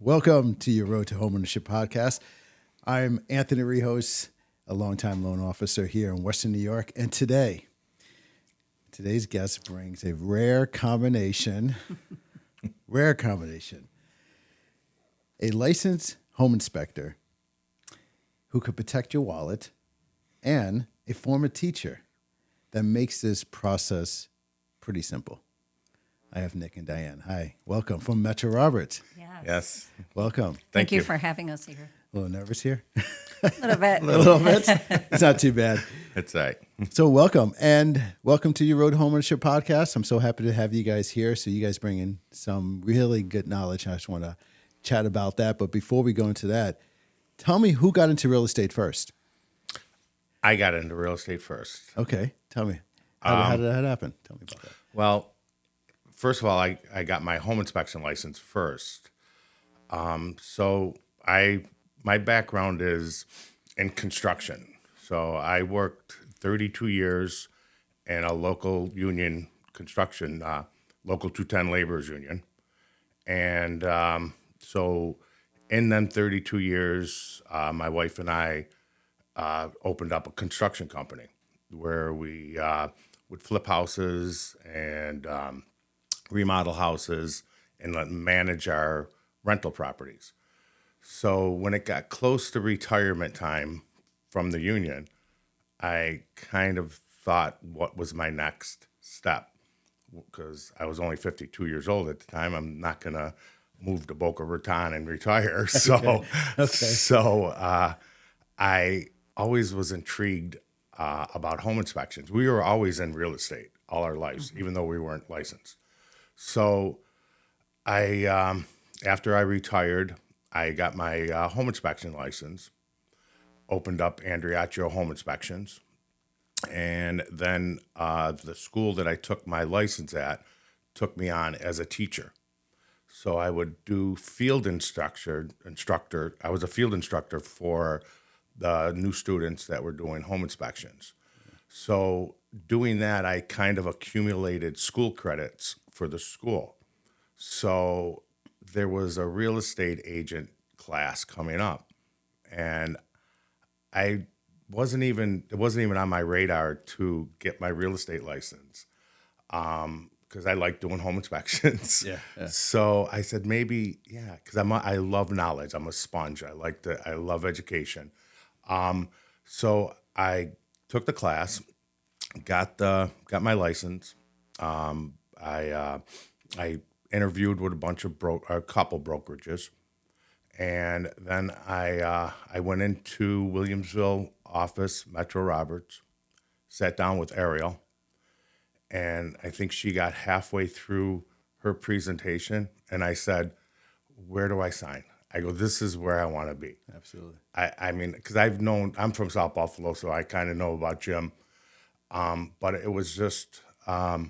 Welcome to your Road to Homeownership podcast. I'm Anthony Rijos, a longtime loan officer here in Western New York. And today's guest brings a rare combination, a licensed home inspector who could protect your wallet and a former teacher that makes this process pretty simple. I have Nick and Diane. Hi, welcome from Metro Roberts. Yes. Welcome. Thank you for having us here. A little nervous here? A little bit. A little bit? It's not too bad. That's right. So welcome. And welcome to your Road Homeownership podcast. I'm so happy to have you guys here. So you guys bring in some really good knowledge. I just want to chat about that. But before we go into that, tell me who got into real estate first? I got into real estate first. Okay. Tell me. How did that happen? Tell me about that. Well, first of all, I got my home inspection license first. My background is in construction. So I worked 32 years in a local union construction, local 210 laborers union. And so in them 32 years, my wife and I opened up a construction company where we would flip houses and remodel houses and manage our rental properties. So when it got close to retirement time from the union, I kind of thought, what was my next step? Because I was only 52 years old at the time. I'm not going to move to Boca Raton and retire. So I always was intrigued about home inspections. We were always in real estate all our lives, even though we weren't licensed. So after I retired, I got my home inspection license, opened up Andriaccio Home Inspections, and then the school that I took my license at took me on as a teacher. So I would do field instructor. I was a field instructor for the new students that were doing home inspections. So doing that, I kind of accumulated school credits for the school. So there was a real estate agent class coming up, and it wasn't even on my radar to get my real estate license because I like doing home inspections. Yeah. So I said because I love knowledge. I'm a sponge. I love education. So I took the class, got my license. I interviewed with a couple brokerages, and then I went into Williamsville office, Metro Roberts, sat down with Ariel, and I think she got halfway through her presentation, and I said, "Where do I sign?" I go, "This is where I want to be." Absolutely. I mean, because I'm from South Buffalo, so I kind of know about Jim, but it was just, I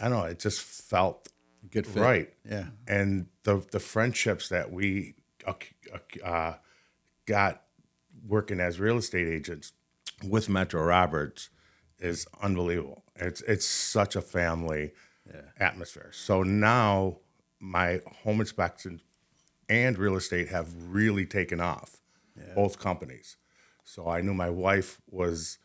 don't know, it just felt Good fit. right. Yeah. And the friendships that we got working as real estate agents with Metro Roberts is unbelievable. It's such a family atmosphere. So now my home inspection and real estate have really taken off, both companies. So I knew my wife was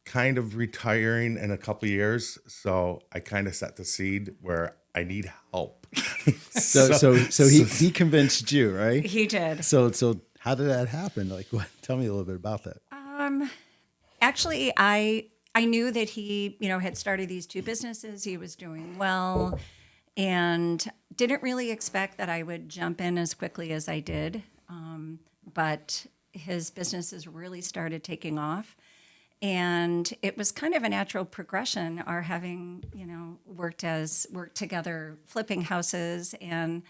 kind of retiring in a couple of years, so I kind of set the seed where I need help. So he convinced you, right? He did. So how did that happen? Like, what? Tell me a little bit about that. Actually, I knew that he, had started these two businesses. He was doing well, and didn't really expect that I would jump in as quickly as I did. But his businesses really started taking off. And it was kind of a natural progression, our having, worked together, flipping houses. And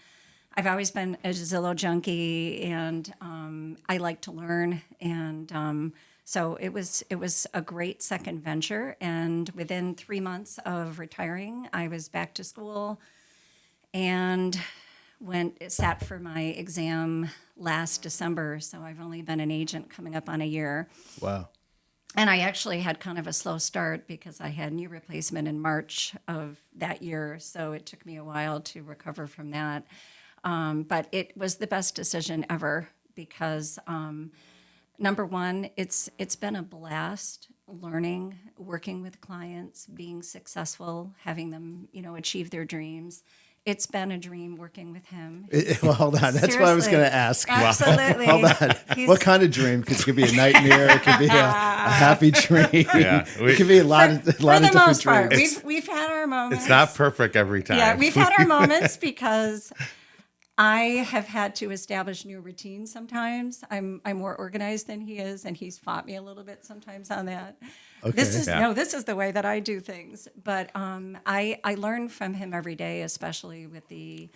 I've always been a Zillow junkie, and I like to learn. And so it was a great second venture. And within 3 months of retiring, I was back to school and sat for my exam last December. So I've only been an agent coming up on a year. Wow. And I actually had kind of a slow start because I had knee replacement in March of that year. So it took me a while to recover from that. But it was the best decision ever because number one, it's been a blast learning, working with clients, being successful, having them, achieve their dreams. It's been a dream working with him. Well, hold on. That's what I was going to ask. Absolutely. Hold on. What kind of dream? Because it could be a nightmare. It could be a happy dream. Yeah, it could be a lot of For different the most part, dreams. we've had our moments. It's not perfect every time. Yeah, we've had our moments because I have had to establish new routines sometimes. I'm more organized than he is, and he's fought me a little bit sometimes on that. Okay. This is the way that I do things. But I learn from him every day, especially with the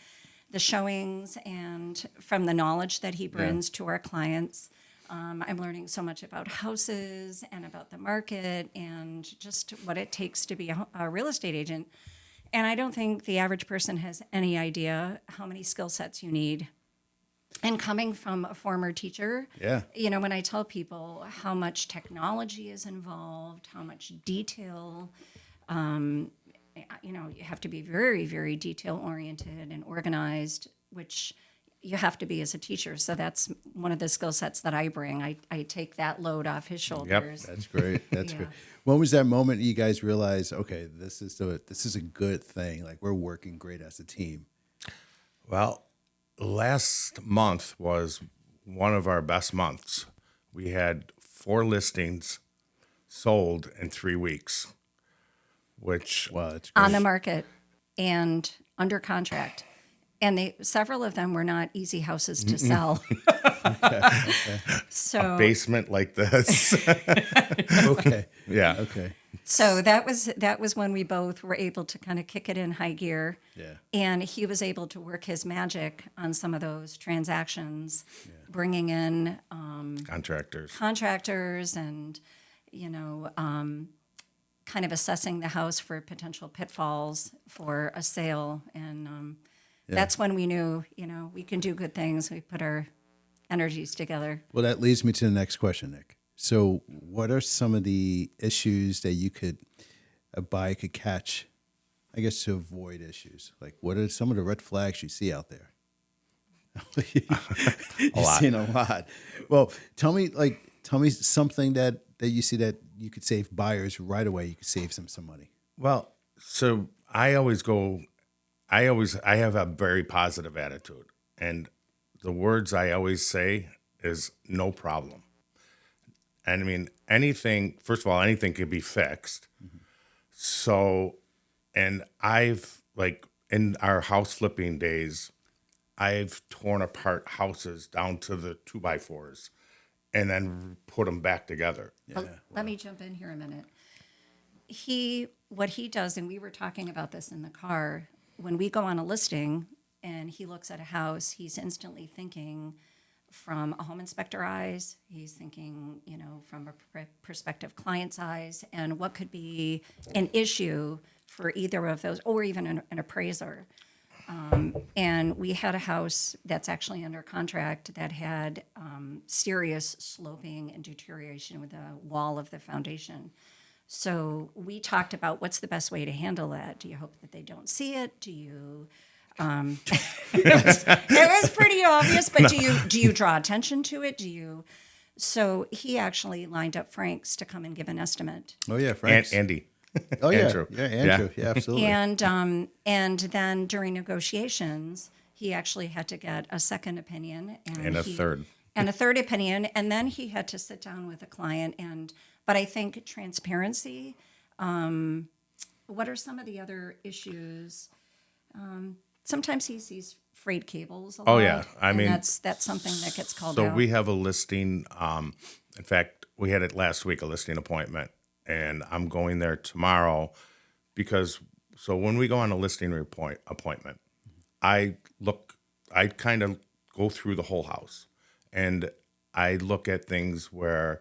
showings and from the knowledge that he brings to our clients. I'm learning so much about houses and about the market and just what it takes to be a real estate agent. And I don't think the average person has any idea how many skill sets you need. And coming from a former teacher, Yeah. when I tell people how much technology is involved, how much detail, you have to be very, very detail oriented and organized, which you have to be as a teacher. So that's one of the skill sets that I bring. I take that load off his shoulders. That's great. That's Yeah. great. When was that moment you guys realized, okay, this is a good thing. Like we're working great as a team. Well, last month was one of our best months. We had 4 listings sold in 3 weeks, which Wow, that's great. On the market and under contract. And several of them were not easy houses to sell. So basement like this. Okay. Yeah. Okay. So that was when we both were able to kind of kick it in high gear. Yeah. And he was able to work his magic on some of those transactions, bringing in contractors and, kind of assessing the house for potential pitfalls for a sale. And that's when we knew, we can do good things. We put our energies together. Well, that leads me to the next question, Nick. So what are some of the issues that a buyer could catch, I guess, to avoid issues? Like, what are some of the red flags you see out there? You've seen a lot. Well, tell me something that you see that you could save buyers right away. You could save them some money. Well, so I have a very positive attitude. And the words I always say is no problem. And I mean, first of all, anything can be fixed. Mm-hmm. So, and in our house flipping days, I've torn apart houses down to the 2x4s and then put them back together. Yeah. Let me jump in here a minute. What he does, and we were talking about this in the car, when we go on a listing and he looks at a house, he's instantly thinking from a home inspector eyes. He's thinking, from a prospective client's eyes, and what could be an issue for either of those, or even an appraiser. And we had a house that's actually under contract that had serious sloping and deterioration with the wall of the foundation. So we talked about what's the best way to handle that. Do you hope that they don't see it? Do you? It was pretty obvious, but do you draw attention to it? So he actually lined up Frank's to come and give an estimate. Oh yeah, Frank. Andy. Oh yeah, Andrew. yeah, Andrew. Yeah, absolutely. And then during negotiations, he actually had to get a second opinion And a third. And a third opinion, and then he had to sit down with the client. But I think transparency. What are some of the other issues? Sometimes he sees frayed cables a lot. Oh yeah, I mean that's something that gets called so out. we have a listing. In fact, we had it last week, a listing appointment, and I'm going there tomorrow because when we go on a listing appointment, I kind of go through the whole house, and I look at things where,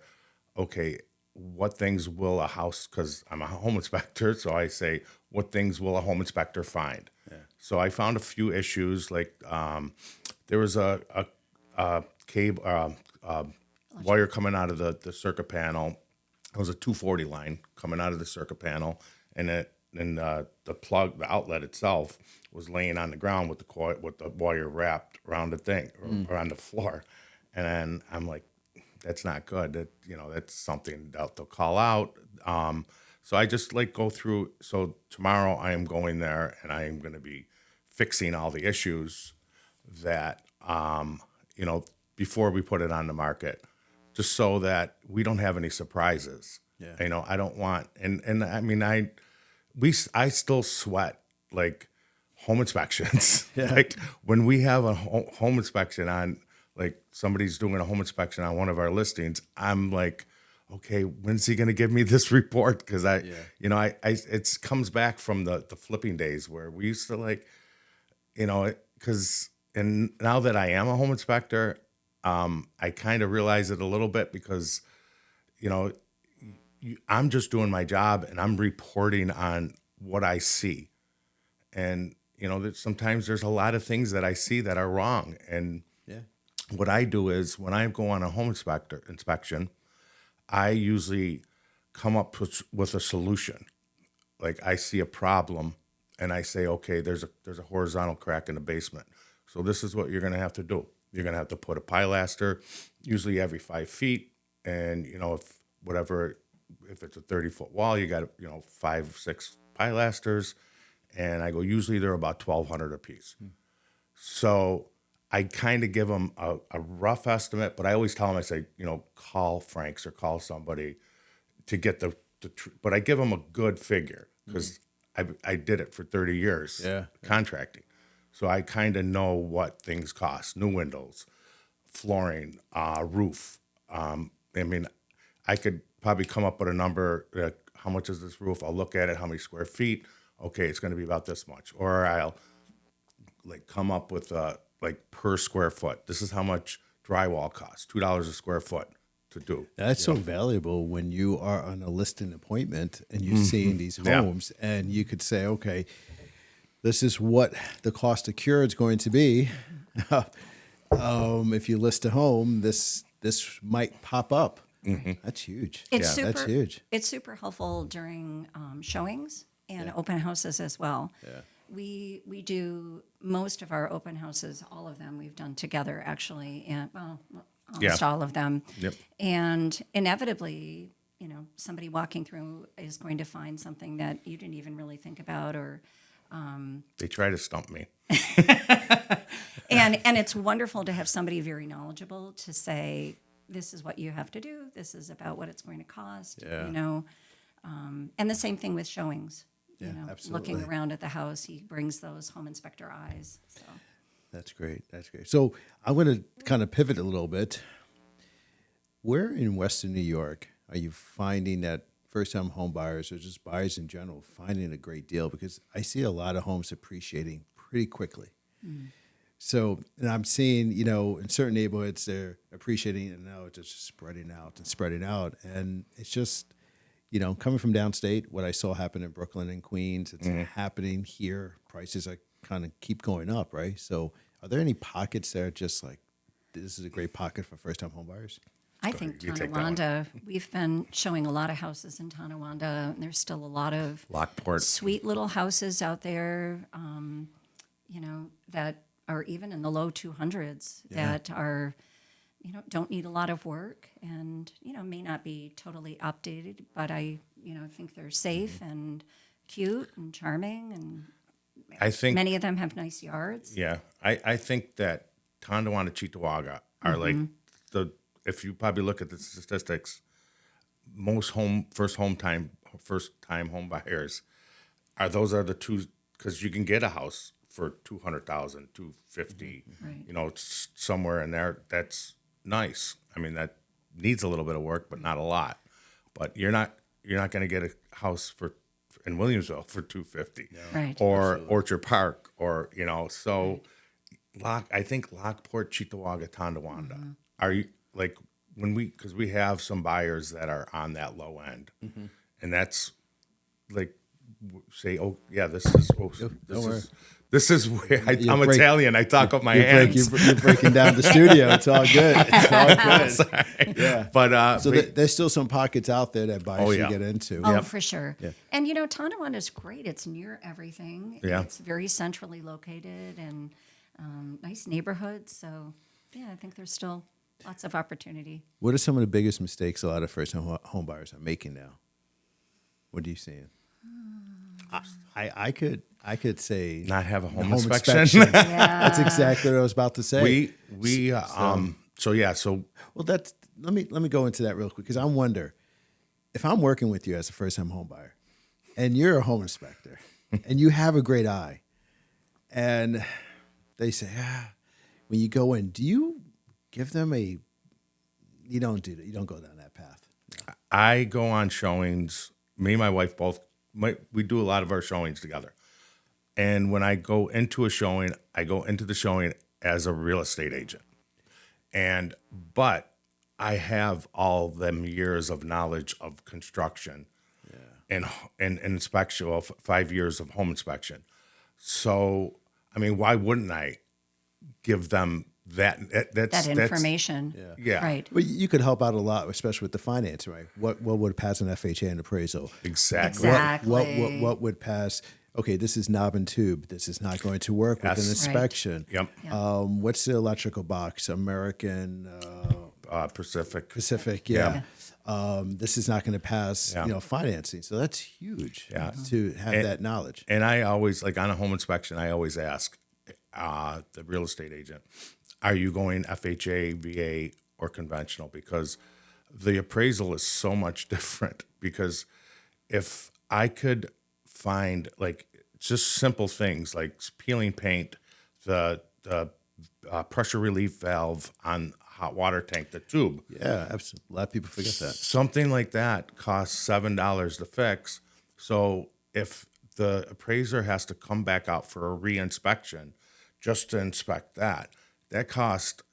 okay, what things will a house? Because I'm a home inspector, so I say, what things will a home inspector find? Yeah. So I found a few issues, like there was a cable wire coming out of the circuit panel. It was a 240 line coming out of the circuit panel, and and the plug, the outlet itself, was laying on the ground with the wire wrapped around the thing or on the floor, and then I'm like, that's not good. That that's something that they'll call out. So I just like go through. So tomorrow I am going there and I am going to be fixing all the issues that before we put it on the market, just so that we don't have any surprises. Yeah. I don't want, and I mean, I still sweat like home inspections. Yeah. Like when we have a home inspection on, like somebody's doing a home inspection on one of our listings, I'm like, okay, when's he going to give me this report? Because it comes back from the flipping days where we used to like, and now that I am a home inspector, I kind of realize it a little bit because, I'm just doing my job and I'm reporting on what I see. And, that sometimes there's a lot of things that I see that are wrong. And Yeah. what I do is when I go on a home inspection, I usually come up with a solution. Like I see a problem and I say, okay, there's a horizontal crack in the basement. So this is what you're going to have to do. You're going to have to put a pilaster, usually every 5 feet. And, if it's a 30-foot wall, you got, 5, 6 pilasters. And I go, usually they're about $1,200 a piece. So I kind of give them a rough estimate, but I always tell them, I say, call Frank's or call somebody to get but I give them a good figure because I did it for 30 years contracting. So I kind of know what things cost: new windows, flooring, roof. I mean, I could probably come up with a number. How much is this roof? I'll look at it. How many square feet? Okay, it's going to be about this much. Or I'll like come up with like per square foot. This is how much drywall costs. $2 a square foot to do. That's so valuable when you are on a listing appointment and you're seeing these homes and you could say, okay, this is what the cost to cure is going to be. If you list a home, this might pop up. That's huge. That's huge. It's super helpful during showings and open houses as well. Yeah. We do most of our open houses, all of them we've done together actually, and almost all of them. Yep. And inevitably, somebody walking through is going to find something that you didn't even really think about, or They try to stump me. and it's wonderful to have somebody very knowledgeable to say, this is what you have to do. This is about what it's going to cost. Yeah. And the same thing with showings. Absolutely. Looking around at the house, he brings those home inspector eyes. So That's great. That's great. So I'm going to kind of pivot a little bit. Where in Western New York are you finding that first-time home buyers or just buyers in general finding a great deal? Because I see a lot of homes appreciating pretty quickly. So, and I'm seeing, in certain neighborhoods, they're appreciating and now it's just spreading out and spreading out. And it's just, coming from downstate, what I saw happen in Brooklyn and Queens, it's happening here. Prices are kind of keep going up, right? So are there any pockets that are just like, this is a great pocket for first-time home buyers? I think You take that one. Tonawanda, we've been showing a lot of houses in Tonawanda, and there's still a lot of Lockport. sweet little houses out there, that are even in the low 200s that are, don't need a lot of work and, may not be totally updated, but I think they're safe and cute and charming, and I think many of them have nice yards. Yeah, I think that Tonawanda, Cheektowaga are like if you probably look at the statistics, most first time home buyers are the two, because you can get a house for $200,000, $250,000, Right. it's somewhere in there. That's nice. I mean, that needs a little bit of work, but not a lot. But you're not going to get a house in Williamsville for $250,000, Right. or Orchard Park, or so. I think Lockport, Cheektowaga, Tonawanda are you like because we have some buyers that are on that low end, and that's like say, oh yeah, this This is where I'm break- Italian. I talk with my hands. You're breaking down the studio. It's all good. It's all good. Yeah. But So there's still some pockets out there that buyers yeah. should get into. Oh, for sure. Yeah. And Tonawanda is great. It's near everything. Yeah. It's very centrally located and nice neighborhoods. So, yeah, I think there's still lots of opportunity. What are some of the biggest mistakes a lot of first-time home buyers are making now? What are you seeing? I could say not have a the home inspection. Yeah. That's exactly what I was about to say. So Well, that's let me go into that real quick because I wonder if I'm working with you as a first-time home buyer, and you're a home inspector, and you have a great eye, and they say, when you go in, do you give them a? You don't do that. You don't go down that path. No. I go on showings. Me and my wife both. We do a lot of our showings together. And when I go into a showing, I go into the showing as a real estate agent. But I have all them years of knowledge of construction and inspection, 5 years of home inspection. So, I mean, why wouldn't I give them that information? Yeah. Right. Well, you could help out a lot, especially with the finance, right? What would pass an FHA and appraisal? Exactly. What would pass? Okay, this is knob and tube. This is not going to work with an inspection. Yep. What's the electrical box? American Pacific. Yeah. This is not going to pass. Yeah. Financing. So that's huge. To have that knowledge. And I always, like on a home inspection, I always ask the real estate agent, are you going FHA, VA, or conventional? Because the appraisal is so much different. Because if I could find like just simple things like peeling paint, the pressure relief valve on hot water tank, the tube. Yeah, absolutely. A lot of people forget that. Something like that costs $7 to fix. So if the appraiser has to come back out for a re-inspection just to inspect that cost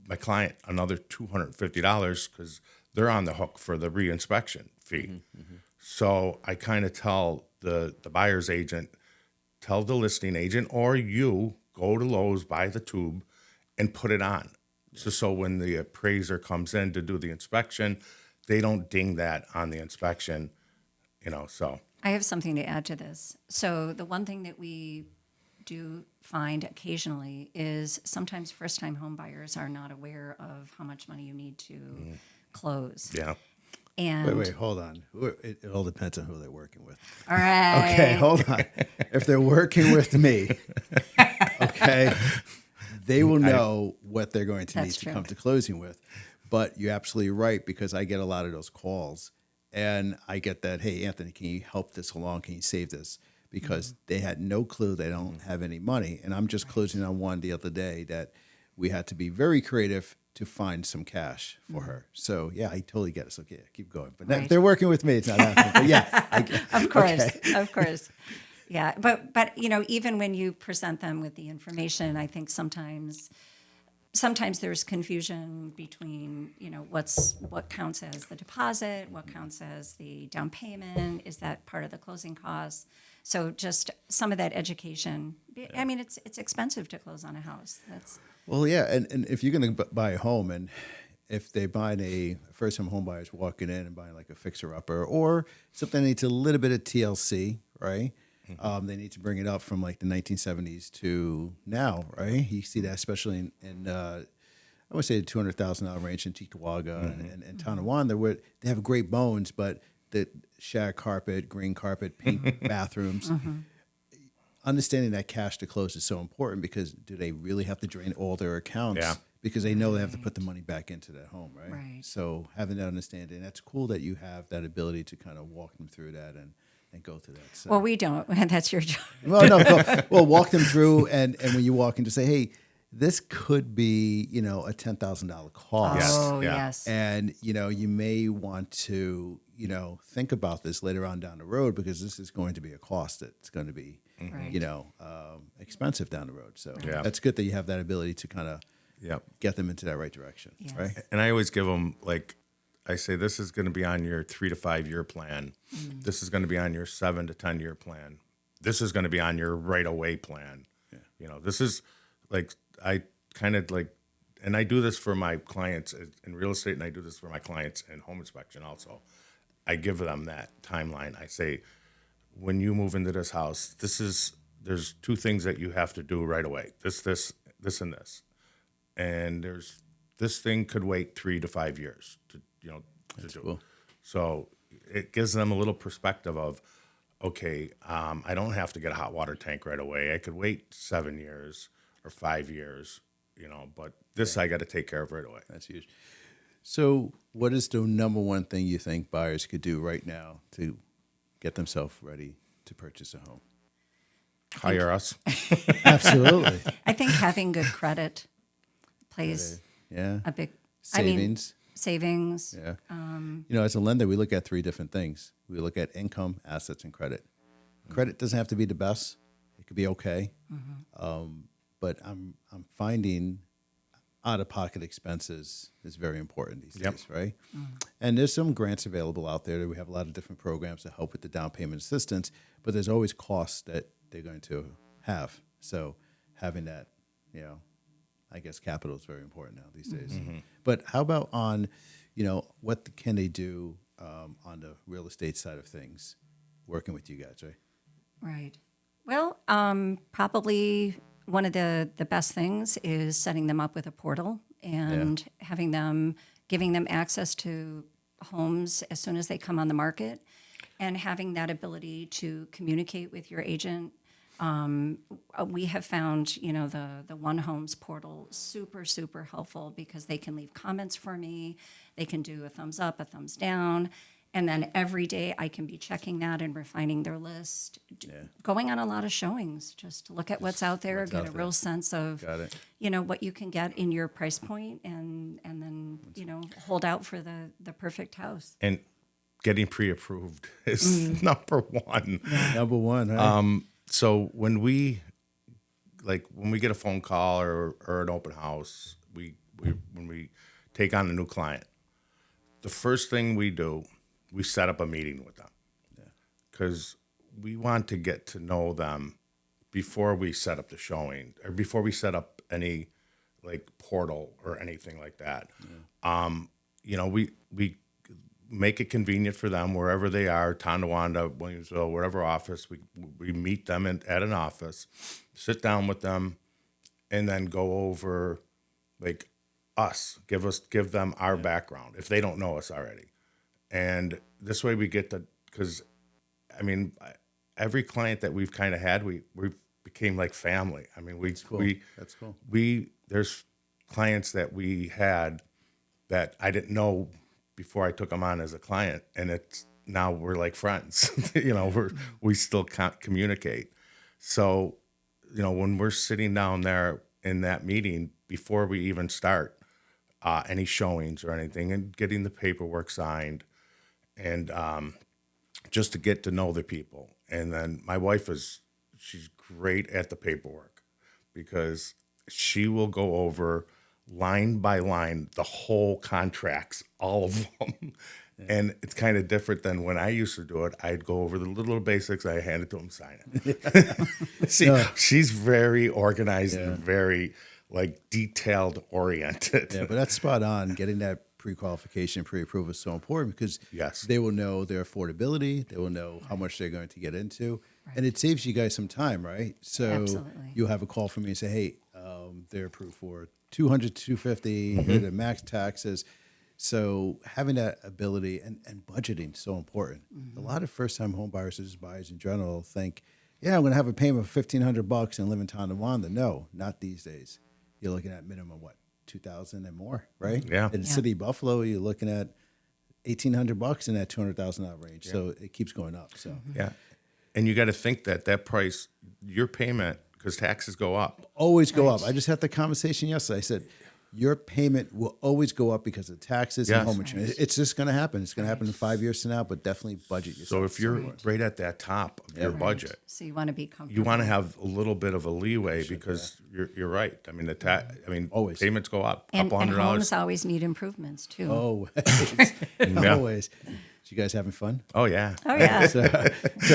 my client another $250 because they're on the hook for the re-inspection fee. Mm-hmm. So I kind of tell the buyer's agent, tell the listing agent, or you go to Lowe's, buy the tube, and put it on. So when the appraiser comes in to do the inspection, they don't ding that on the inspection, so. I have something to add to this. So the one thing that we do find occasionally is sometimes first-time home buyers are not aware of how much money you need to close. Yeah. And Wait, hold on. It all depends on who they're working with. all right. Okay, hold on. If they're working with me, okay, they will know what they're going to need That's to true. come to closing with. But you're absolutely right because I get a lot of those calls and I get that, hey, Anthony, can you help this along? Can you save this? Because they had no clue they don't have any money. And I'm just closing on one the other day that we had to be very creative to find some cash for her. So, yeah, I totally get it. So, yeah, keep going. But if they're working with me, it's not happening. But, yeah. Of course. Of course. Yeah. But even when you present them with the information, I think sometimes there's confusion between, what counts as the deposit, what counts as the down payment, is that part of the closing costs? So just some of that education. I mean, it's expensive to close on a house. Well, yeah, and if you're going to buy a home, and if they're buying a first-time home buyers walking in and buying like a fixer-upper or something that needs a little bit of TLC, right? Mm-hmm. They need to bring it up from like the 1970s to now, right? You see that especially in I would say the $200,000 range in Cheektowaga and Tonawanda, where they have great bones, but the shag carpet, green carpet, pink bathrooms. Mm-hmm. Understanding that cash to close is so important because do they really have to drain all their accounts? Yeah. Because they know they have to put the money back into that home, right? Right. So having that understanding, that's cool that you have that ability to kind of walk them through that and go through that. So. Well, we don't. That's your job. Well, no, well, walk them through, and when you walk in to say, hey, this could be, a $10,000 cost. Oh, Yeah. yes. And, you may want to, think about this later on down the road because this is going to be a cost that's going to be, expensive down the road. So that's good that you have that ability to kind of get them into that right direction, Yes. right? And I always give them, I say, this is going to be on your 3 to 5 year plan. This is going to be on your 7 to 10 year plan. This is going to be on your right away plan. This is like, I kind of like, and I do this for my clients in real estate, and I do this for my clients in home inspection also. I give them that timeline. I say, when you move into this house, there's two things that you have to do right away. This, and this. And this thing could wait 3 to 5 years to do. Cool. So it gives them a little perspective of, okay, I don't have to get a hot water tank right away. I could wait 7 years or 5 years, but this I got to take care of right away. That's huge. So what is the number one thing you think buyers could do right now to get themselves ready to purchase a home? Hire us. Absolutely. I think having good credit plays Yeah. a big Savings. Savings. Yeah. As a lender, we look at 3 different things. We look at income, assets, and credit. Credit doesn't have to be the best. It could be okay. But I'm finding out-of-pocket expenses is very important these days, right? And there's some grants available out there. We have a lot of different programs to help with the down payment assistance, but there's always costs that they're going to have. So having that, I guess capital is very important now these days. But how about on, what can they do on the real estate side of things, working with you guys, right? Right. Well, probably one of the best things is setting them up with a portal and giving them access to homes as soon as they come on the market, and having that ability to communicate with your agent. We have found, the One Homes portal super, super helpful, because they can leave comments for me. They can do a thumbs up, a thumbs down. And then every day I can be checking that and refining their list, going on a lot of showings, just to look at what's out there, get a real sense of, what you can get in your price point, and then, hold out for the perfect house. And getting pre-approved is number one. Number one, right? So when we get a phone call or an open house, when we take on a new client, the first thing we do, we set up a meeting with them, because we want to get to know them before we set up the showing, or before we set up any portal or anything like that. We make it convenient for them wherever they are, Tonawanda, Williamsville, whatever office. We meet them at an office, sit down with them, and then go over us, give them our background if they don't know us already. And this way we get because every client that we've kind of had, we became like family. That's cool. There's clients that we had that I didn't know before I took them on as a client, and now we're like friends. We still can't communicate. So, when we're sitting down there in that meeting, before we even start any showings or anything, and getting the paperwork signed, and just to get to know the people. And then my wife she's great at the paperwork, because she will go over line by line the whole contracts, all of them. And it's kind of different than when I used to do it. I'd go over the little basics, I hand it to them, sign it. She's very organized and very detailed oriented. Yeah, but that's spot on. Getting that pre-qualification, pre-approval is so important, because they will know their affordability, they will know how much they're going to get into, and it saves you guys some time, right? So you'll have a call from me and say, hey, they're approved for $200 to $250, here are the max taxes. So having that ability and budgeting is so important. A lot of first-time home buyers or just buyers in general think, I'm going to have a payment of $1,500 and live in Tonawanda. No, not these days. You're looking at minimum, $2,000 and more, right? Yeah. In the city of Buffalo, you're looking at $1,800 in that $200,000 range. Yeah. So it keeps going up. So and you got to think that price, your payment, because taxes go up, always go up. I just had the conversation yesterday. I said, your payment will always go up because of taxes and home insurance. It's just going to happen. It's going to happen in 5 years from now, but definitely budget yourself. So if you're right at that top of your budget, so you want to be comfortable. You want to have a little bit of a leeway, because you're right. Always payments go up. And $200. homes always need improvements too. Always. You guys having fun? Oh yeah. Oh yeah. So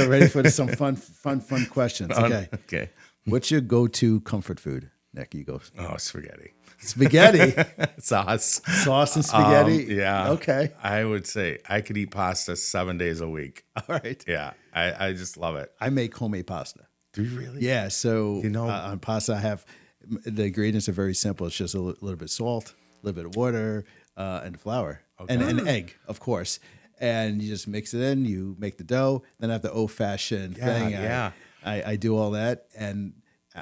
ready for some fun questions? Okay. Okay. What's your go-to comfort food, Nick? You go Oh, spaghetti. spaghetti, Sauce. sauce and spaghetti. Yeah. Okay. I would say I could eat pasta 7 days a week. All right. Yeah. I just love it. I make homemade pasta. Do you really? Yeah. So know- on pasta, I have the ingredients are very simple. It's just a little bit of salt, a little bit of water, and flour, and an egg, of course. And you just mix it in. You make the dough. Then I have the old-fashioned thing. Yeah. I do all that, and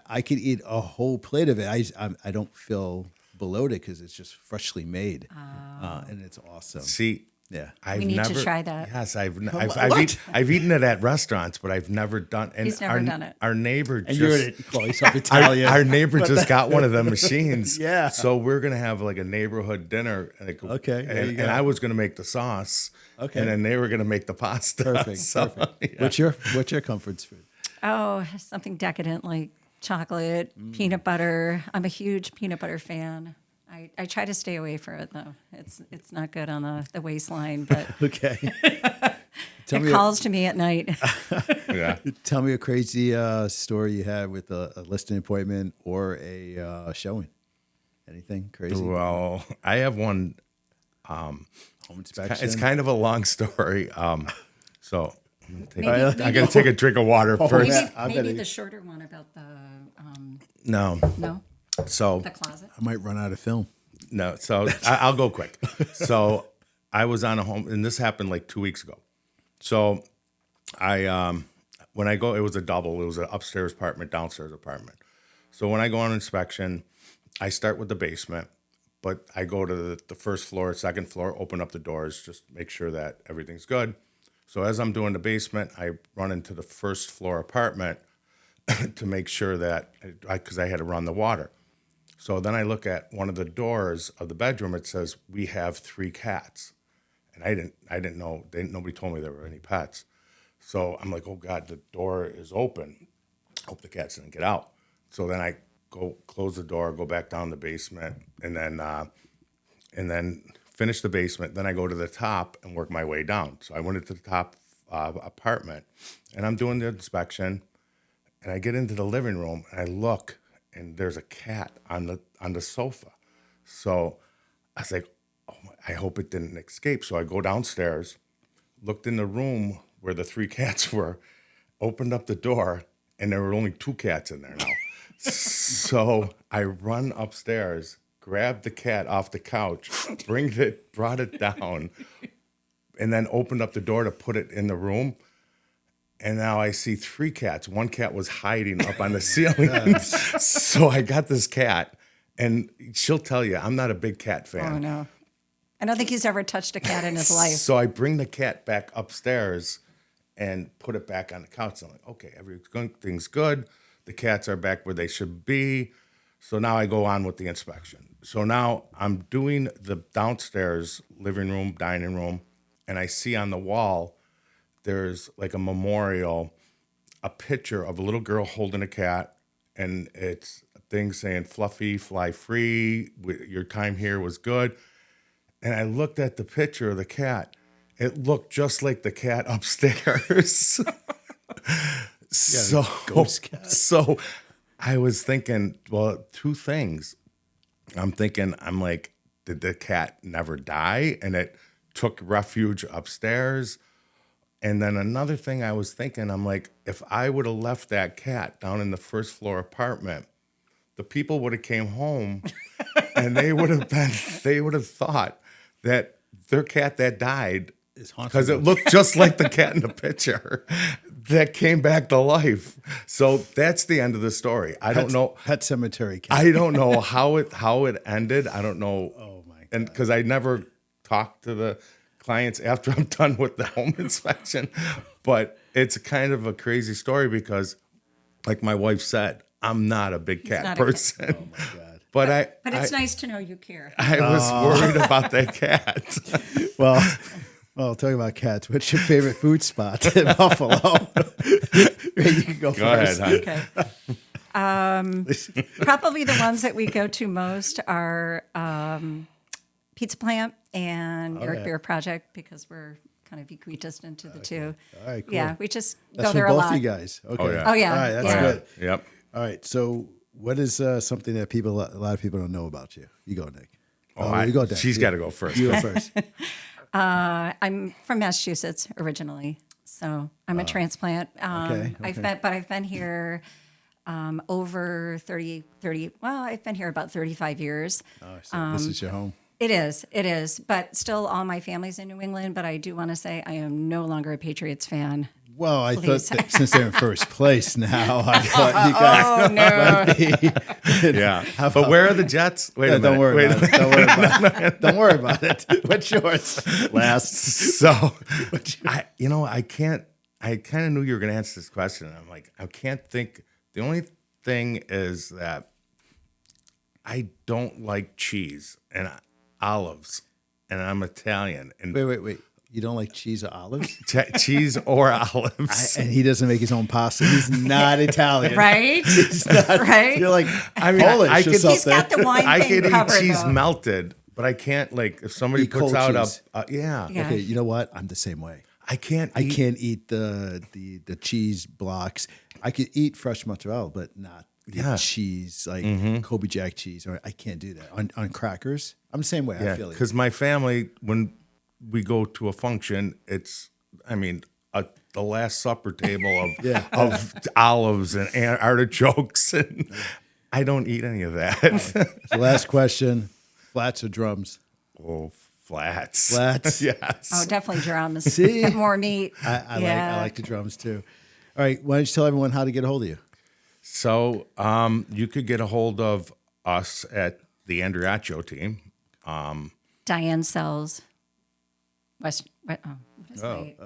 I could eat a whole plate of it. I don't feel bloated because it's just freshly made, and it's awesome. See, Yeah. I've We need to never, try that. Yes, I've What? I've eaten it at restaurants, but I've never done. And He's never done it. Our neighbor And you're just at call yourself Italian. our neighbor just got one of the machines. Yeah. So we're gonna have like a neighborhood dinner. Okay, there you And, go. and I was gonna make the sauce. Okay. And then they were gonna make the pasta. Perfect. So, Perfect. yeah. What's your comfort food? Oh, something decadent like chocolate, peanut butter. I'm a huge peanut butter fan. I try to stay away from it though. It's not good on the waistline, but Okay. it calls to me at night. Yeah. Tell me a crazy story you had with a listing appointment or a showing. Anything crazy? Well, I have one. Home inspection. It's kind of a long story. So Maybe- I gotta take a drink of water first. yeah. I Maybe bet the it- shorter one about the No. no So the closet. I might run out of film. No, so I'll go quick. So I was on a home, and this happened like 2 weeks ago. So when I go, it was a double. It was an upstairs apartment, downstairs apartment. So when I go on inspection, I start with the basement, but I go to the first floor, second floor, open up the doors, just make sure that everything's good. So as I'm doing the basement, I run into the first floor apartment to make sure that, because I had to run the water. So then I look at one of the doors of the bedroom. It says, "We have 3 cats," and I didn't know. Nobody told me there were any pets. So I'm like, "Oh God, the door is open. Hope the cats didn't get out." So then I go close the door, go back down the basement, and then finish the basement. Then I go to the top and work my way down. So I went into the top apartment, and I'm doing the inspection, and I get into the living room, and I look, and there's a cat on the sofa. So I was like, "Oh, I hope it didn't escape." So I go downstairs, looked in the room where the 3 cats were, opened up the door, and there were only 2 cats in there now. So I run upstairs, grab the cat off the couch, brought it down, and then opened up the door to put it in the room. And now I see 3 cats. 1 cat was hiding up on the ceiling. So I got this cat, and she'll tell you, I'm not a big cat fan. Oh no, I don't think he's ever touched a cat in his life. So I bring the cat back upstairs and put it back on the couch. I'm like, okay, everything's good. The cats are back where they should be. So now I go on with the inspection. So now I'm doing the downstairs living room, dining room, and I see on the wall, there's like a memorial, a picture of a little girl holding a cat, and it's a thing saying, "Fluffy, fly free. Your time here was good." And I looked at the picture of the cat. It looked just like the cat upstairs. ghost cat. So I was thinking, well, 2 things. I'm like, did the cat never die and it took refuge upstairs? And then another thing I was thinking, I'm like, if I would have left that cat down in the first floor apartment, the people would have came home and they would have thought that their cat that died, because it looked just like the cat in the picture, that came back to life. So that's the end of the story. I don't know. Pet cemetery cat. I don't know how it ended. I don't know. Oh my God. And because I never talked to the clients after I'm done with the home inspection, but it's kind of a crazy story because, like my wife said, I'm not a big cat not a cat. person. Oh my God. But But it's nice to know you care. I was worried about that cat. Well, talking about cats, what's your favorite food spot in Buffalo? You can go Go ahead, first. hon. Okay. Probably the ones that we go to most are Pizza Plant and Eric yeah. Beer Project because we're kind of equidistant to the two. All right, cool. Yeah, we just That's go for there a both lot. you guys. Okay. Oh, yeah. Oh, yeah. All right, that's Yeah. good. Yep. All right. So, what is something that a lot of people don't know about you? You go, Nick. Oh, you go, Dan. she's got to go first. You go first. I'm from Massachusetts originally, so I'm a transplant. okay. I've been here over 30. Well, I've been here about 35 years. Oh, so this is your home. It is. But still, all my family's in New England. But I do want to say I am no longer a Patriots fan. Well, I Please. thought that since they're in first place now, I thought you guys Oh no! Yeah. But where are the Jets? Wait a minute. don't worry Wait about it. Don't worry about it. Don't worry about it. What's yours? Last. So, I can't. I kind of knew you were going to answer this question. I'm like, I can't think. The only thing is that I don't like cheese and olives, and I'm Italian. And Wait. You don't like cheese or olives? cheese or olives. And he doesn't make his own pasta. He's not Italian. Right? He's not, Right? You're like I mean, Polish I or could- something. He's got the wine I thing could eat covered, cheese though. melted, but I can't if somebody Eat puts cold out cheese. Yeah. Okay, you know what? I'm the same way. I can't I can't eat the cheese blocks. I could eat fresh mozzarella, but not the cheese like Kobe Jack cheese. Or I can't do that on crackers. I'm the same way. I feel like because my family, when we go to a function, it's the Last Supper table of olives and artichokes, and I don't eat any of that. the last question: flats or drums? Oh, flats. Flats. Yes. Oh, definitely drums. See? Get more meat. I like the drums too. All right, why don't you tell everyone how to get a hold of you? So you could get a hold of us at the Andriaccio team. Diane sells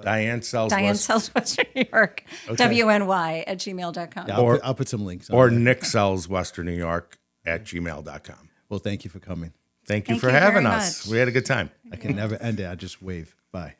Diane sells Diane West, sells Western New York. WNY@gmail.com. Yeah, Or- I'll put some links on or there. Nick sells Western New York at gmail.com. Well, thank you for coming. Thank you Thank for you having very us. much. We had a good time. I can never end it. I just wave. Bye.